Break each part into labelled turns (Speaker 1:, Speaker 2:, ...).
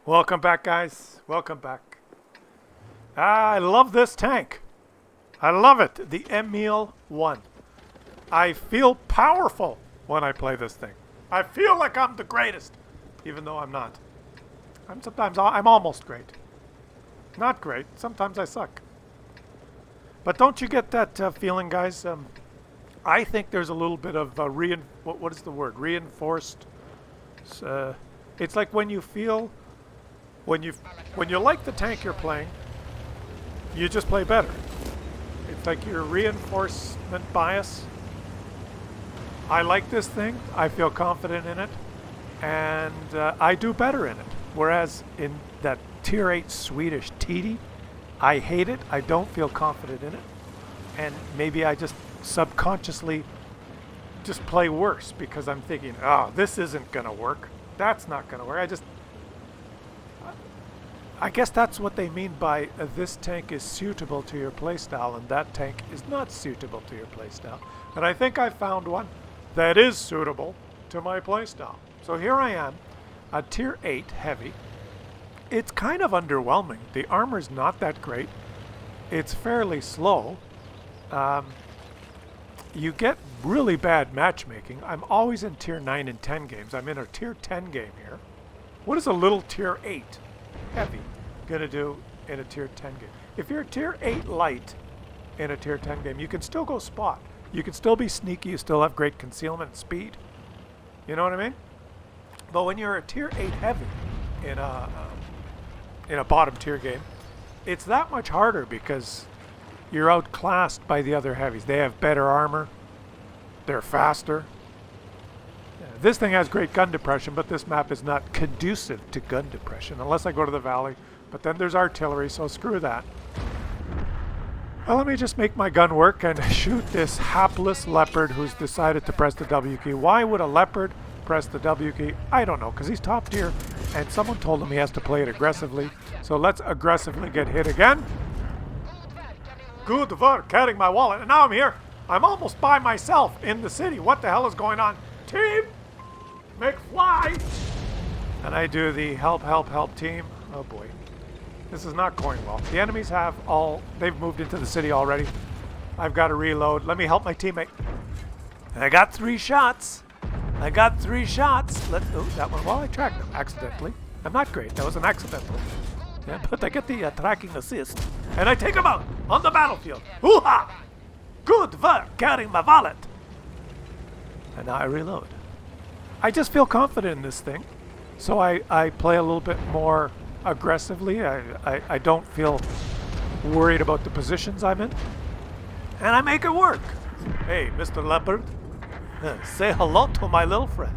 Speaker 1: Welcome back, guys. Welcome back. I love this tank. I love it. The Emil I. I feel powerful when I play this thing. I feel like I'm the greatest, even though I'm not. I'm almost great. Not great. Sometimes I suck. But don't you get that feeling, guys? I think there's a little bit of what is the word? Reinforced. It's like when you feel when you like the tank you're playing, you just play better. It's like your reinforcement bias. I like this thing. I feel confident in it, and I do better in it. Whereas in that Tier 8 Swedish TD, I hate it. I don't feel confident in it, and maybe I just subconsciously just play worse because I'm thinking, oh, this isn't gonna work. That's not gonna work. I guess that's what they mean by this tank is suitable to your playstyle and that tank is not suitable to your playstyle. And I think I found one that is suitable to my playstyle. So here I am, a Tier 8 heavy. It's kind of underwhelming. The armor's not that great. It's fairly slow. You get really bad matchmaking. I'm always in Tier 9 and 10 games. I'm in a Tier 10 game here. What is a little Tier 8 heavy gonna do in a Tier 10 game? If you're a Tier 8 light in a Tier 10 game, you can still go spot. You can still be sneaky. You still have great concealment and speed. You know what I mean? But when you're a Tier 8 heavy in a bottom tier game, it's that much harder because you're outclassed by the other heavies. They have better armor. They're faster. This thing has great gun depression, but this map is not conducive to gun depression unless I go to the valley. But then there's artillery, so screw that. Well, let me just make my gun work and shoot this hapless leopard who's decided to press the W key. Why would a leopard press the W key? I don't know, because he's top tier, and someone told him he has to play it aggressively. So let's aggressively get hit again. Good work carrying my wallet, and now I'm here. I'm almost by myself in the city. What the hell is going on? Team McFly! And I do the help, help, help team. Oh boy. This is not going well. The enemies they've moved into the city already. I've got to reload. Let me help my teammate. I got 3 shots. Oh, that one. Well, I tracked them accidentally. I'm not great. That was an accidental. Yeah, but I get the tracking assist. And I take him out on the battlefield. Hoo-ha! Good work carrying my wallet. And now I reload. I just feel confident in this thing. So I play a little bit more aggressively. I don't feel worried about the positions I'm in. And I make it work. Hey, Mr. Leopard. Say hello to my little friend.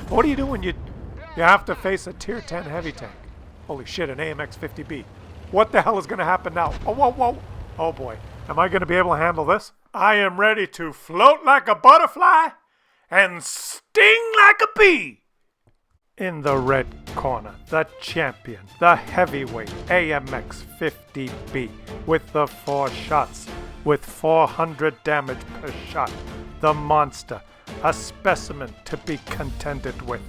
Speaker 1: What do you do when you have to face a Tier 10 heavy tank? Holy shit, an AMX 50B. What the hell is going to happen now? Oh, whoa, whoa. Oh boy. Am I going to be able to handle this? I am ready to float like a butterfly and sting like a bee. In the red corner, the champion, the heavyweight AMX 50B with the 4 shots with 400 damage per shot. The monster, a specimen to be contended with.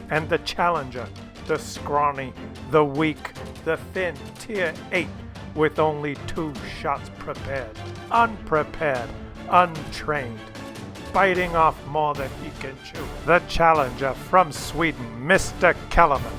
Speaker 1: And the challenger, the scrawny, the weak, the thin Tier 8 with only 2 shots prepared. Unprepared, untrained, biting off more than he can chew. The challenger from Sweden, Mr. Kellerman.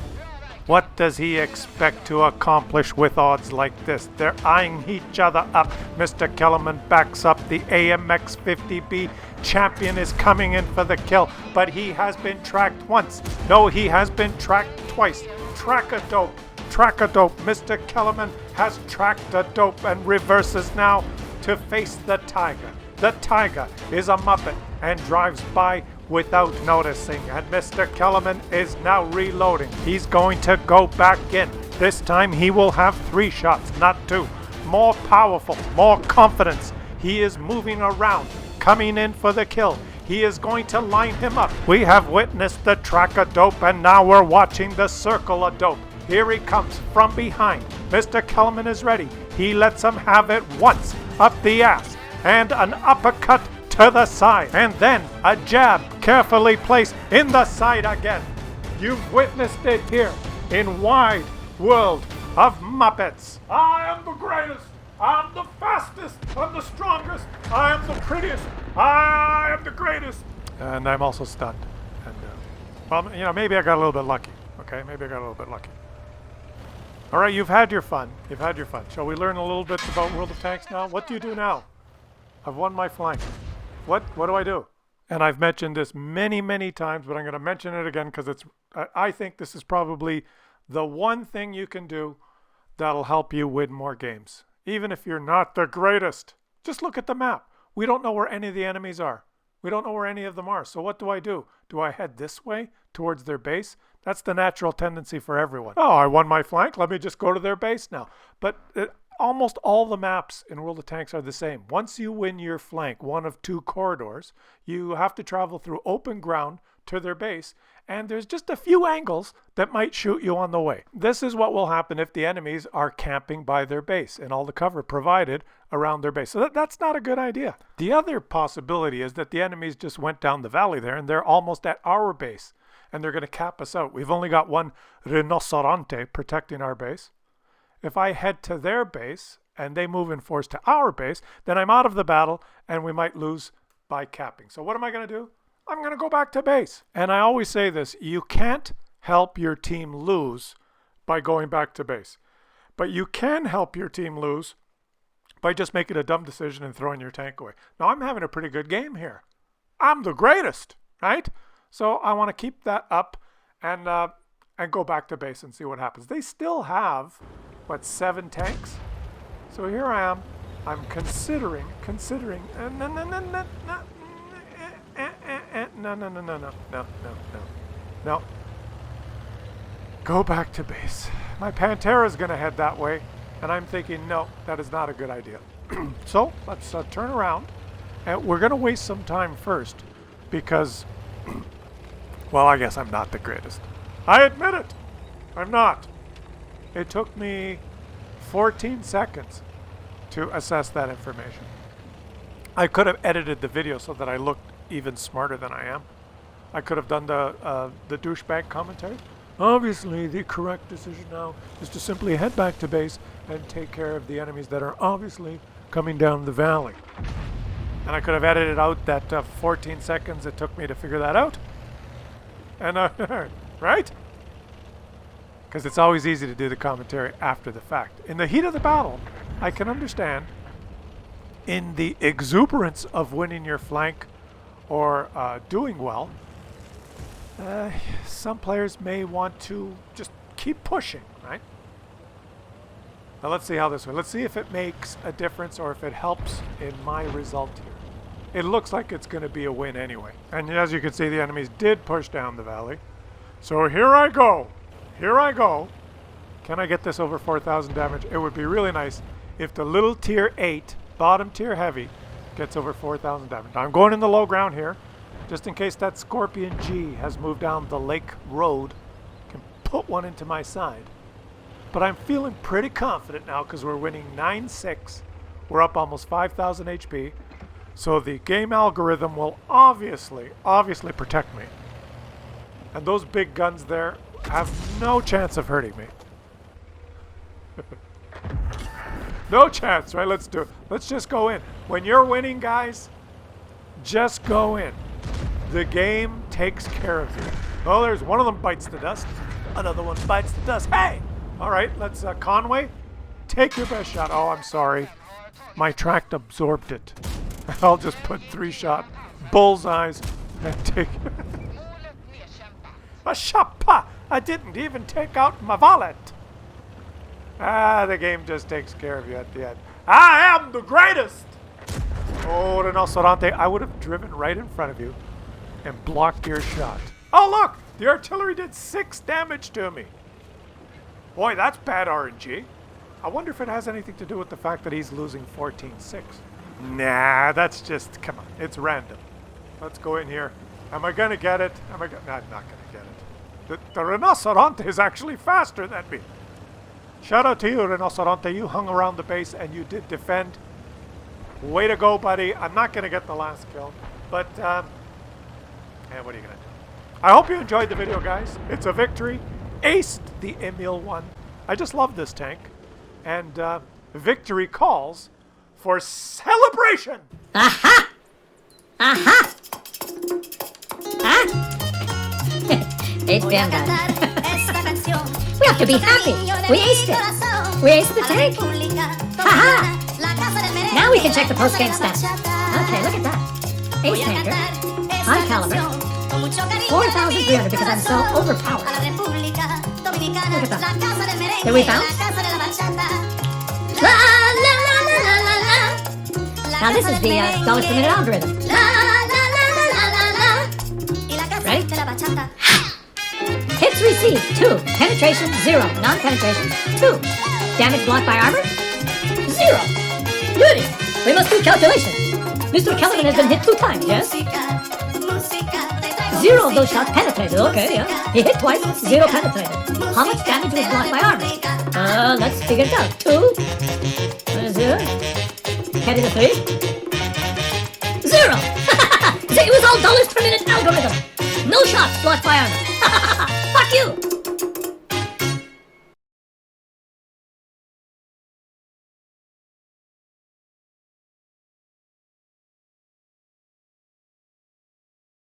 Speaker 1: What does he expect to accomplish with odds like this? They're eyeing each other up. Mr. Kellerman backs up the AMX 50B. Champion is coming in for the kill, but he has been tracked once. No, he has been tracked twice. Track-a-dope. Mr. Kellerman has tracked a dope and reverses now to face the tiger. The tiger is a muppet and drives by without noticing, and Mr. Kellerman is now reloading. He's going to go back in. This time he will have 3 shots, not 2. More powerful, more confidence. He is moving around, coming in for the kill. He is going to line him up. We have witnessed the track of dope, and now we're watching the circle of dope. Here he comes from behind. Mr. Kellerman is ready. He lets him have it once, up the ass, and an uppercut to the side, and then a jab carefully placed in the side again. You've witnessed it here. in wide world of Muppets. I am the greatest. I'm the fastest. I'm the strongest. I am the prettiest. I am the greatest. And I'm also stunned. And, well, you know, maybe I got a little bit lucky. Okay, maybe I got a little bit lucky. All right, you've had your fun. You've had your fun. Shall we learn a little bit about World of Tanks now? What do you do now? I've won my flank. What do I do? And I've mentioned this many, many times, but I'm going to mention it again because I think this is probably the one thing you can do that'll help you win more games. Even if you're not the greatest. Just look at the map. We don't know where any of the enemies are. We don't know where any of them are. So what do? Do I head this way towards their base? That's the natural tendency for everyone. Oh, I won my flank. Let me just go to their base now. But almost all the maps in World of Tanks are the same. Once you win your flank, one of two corridors, you have to travel through open ground to their base, and there's just a few angles that might shoot you on the way. This is what will happen if the enemies are camping by their base and all the cover provided around their base. So that's not a good idea. The other possibility is that the enemies just went down the valley there and they're almost at our base and they're going to cap us out. We've only got one rinoceronte protecting our base. If I head to their base and they move in force to our base, then I'm out of the battle and we might lose by capping. So what am I going to do? I'm going to go back to base. And I always say this, you can't help your team lose by going back to base. But you can help your team lose by just making a dumb decision and throwing your tank away. Now, I'm having a pretty good game here. I'm the greatest, right? So I want to keep that up and go back to base and see what happens. They still have, 7 tanks? So here I am. I'm considering, no. Go back to base. My Pantera's going to head that way, and I'm thinking, no, that is not a good idea. So let's turn around, and we're going to waste some time first, because, well, I guess I'm not the greatest. I admit it. I'm not. It took me 14 seconds to assess that information. I could have edited the video so that I looked even smarter than I am. I could have done the douchebag commentary. Obviously, the correct decision now is to simply head back to base and take care of the enemies that are obviously coming down the valley. And I could have edited out that 14 seconds it took me to figure that out. And, right? Because it's always easy to do the commentary after the fact. In the heat of the battle, I can understand, in the exuberance of winning your flank or doing well, some players may want to just keep pushing, right? Now let's see how this works. Let's see if it makes a difference or if it helps in my result here. It looks like it's going to be a win anyway. And as you can see, the enemies did push down the valley. So here I go. Here I go. Can I get this over 4,000 damage? It would be really nice if the little tier 8, bottom tier heavy, gets over 4,000 damage. Now I'm going in the low ground here, just in case that Scorpion G has moved down the lake road. Can put one into my side. But I'm feeling pretty confident now because we're winning 9-6. We're up almost 5,000 HP. So the game algorithm will obviously protect me. And those big guns there have no chance of hurting me. No chance, right? Let's do it. Let's just go in. When you're winning, guys, just go in. The game takes care of you. Oh, there's one of them bites the dust. Another one bites the dust. Hey! All right, let's, Conway, take your best shot. Oh, I'm sorry. My tract absorbed it. I'll just put 3-shot bullseyes and take a shoppa. I didn't even take out my wallet. The game just takes care of you at the end. I am the greatest! Oh, Rinoceronte, I would have driven right in front of you and blocked your shot. Oh, look! The artillery did 6 damage to me. Boy, that's bad RNG. I wonder if it has anything to do with the fact that he's losing 14-6. Nah, that's just, come on, it's random. Let's go in here. Am I going to get it? Nah, I'm not going to get it. The Rinoceronte is actually faster than me. Shout out to you, Rinoceronte. You hung around the base and you did defend. Way to go, buddy. I'm not going to get the last kill. But, what are you going to do? I hope you enjoyed the video, guys. It's a victory. aced the Emil I. I just love this tank. And victory calls for celebration!
Speaker 2: Aha! Aha! Ah! 8 band guys. We have to be happy. We aced it. We aced the tank. Haha! Now we can check the post-game stats. Okay, look at that. Ace tanker. High caliber. 4,300 because I'm so overpowered. Look at that. Did we bounce? La, la, la, la, la, la, la. Now this is the dollars per minute algorithm. La, la, la, la, la, la, la. Ready? Hits received, 2. Penetration, 0. Non-penetration, 2. Damage blocked by armor, 0. Goody! We must do calculations. Mr. Kellerman has been hit 2 times, yes? 0 of those shots penetrated, okay, yeah. He hit twice, 0 penetrated. How much damage was blocked by armor? Let's figure it out. 2, 0. Carry the 3. 0! See, it was all dollars per minute algorithm. No shots blocked by armor. Fuck you!